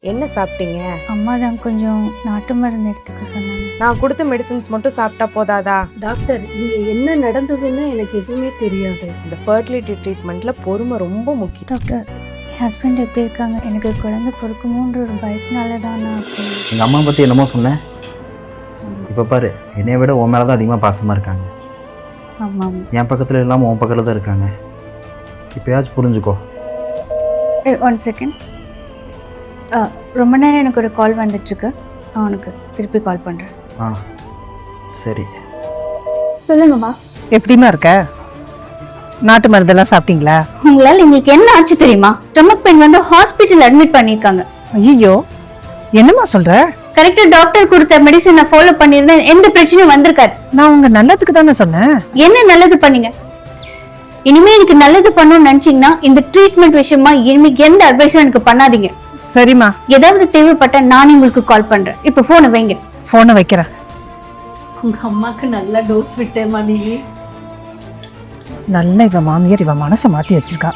என்ன சாப்பிட்டீங்க? அம்மா தான் கொஞ்சம் நாட்டு மருந்து எடுத்துக்க சொன்னாங்க. நான் கொடுத்த மெடிசின்ஸ் மட்டும் சாப்பிட்டா போதாதா? டாக்டர், இங்க என்ன நடந்ததுன்னு எனக்கு எதுவுமே தெரியாது. இந்த ஃபர்டிலிட்டி ட்ரீட்மெண்ட்ல பொறுமை ரொம்ப முக்கியம். டாக்டர், என் ஹஸ்பண்ட் எப்படி இருக்காங்க? எனக்கு குழந்தை பிறக்குமோன்ற ஒரு பயத்தினால தான் நான் அப்படி. எங்கள் அம்மா பற்றி என்னமோ சொன்னேன். இப்போ பாரு, என்னை விட உன் மேலே தான் அதிகமாக பாசமாக இருக்காங்க. ஆமாம். என் பக்கத்தில் இல்லாமல் உன் பக்கத்தில் தான் இருக்காங்க. இப்போயாச்சும் புரிஞ்சுக்கோ. 1 செகண்ட். ரொம்ப நேரம் எனக்கு ஒரு கால் வந்துட்டுருக்கு. நான் உனக்கு திருப்பி கால் பண்ணுறேன். ஆ சரி. சொல்லுங்கம்மா. எப்படிமா இருக்க? நாட்டு மருந்தெல்லாம் சாப்பிட்டீங்களா? உங்களால் எங்களுக்கு என்ன ஆச்சு தெரியுமா? ஸ்டொமக் பெயின் வந்து ஹாஸ்பிட்டல் அட்மிட் பண்ணியிருக்காங்க. ஐயோ, என்னம்மா சொல்ற? கரெக்டா டாக்டர் கொடுத்த மெடிசனை ஃபாலோ பண்ணியிருந்தேன், எந்த பிரச்சனையும் வந்திருக்காது. நான் உங்க நல்லதுக்கு தானே சொன்னேன். என்ன நல்லது பண்ணீங்க? இனிமே எனக்கு நல்லது பண்ணணும்னு நினைச்சீங்கன்னா இந்த ட்ரீட்மெண்ட் விஷயமா இனிமே எந்த அட்வைஸும் எனக்கு பண்ணாதீங்க. சரிம்மா, ஏதாவது தேவைப்பட்ட நானே உங்களுக்கு கால் பண்றேன். இப்ப போனை வைங்க. போனை வைக்கிறேன். உங்க அம்மாக்கு நல்ல டோஸ் விட்டேமா நீ. நல்ல இவ மாமியார் இவ மனசை மாத்தி வச்சிருக்கா.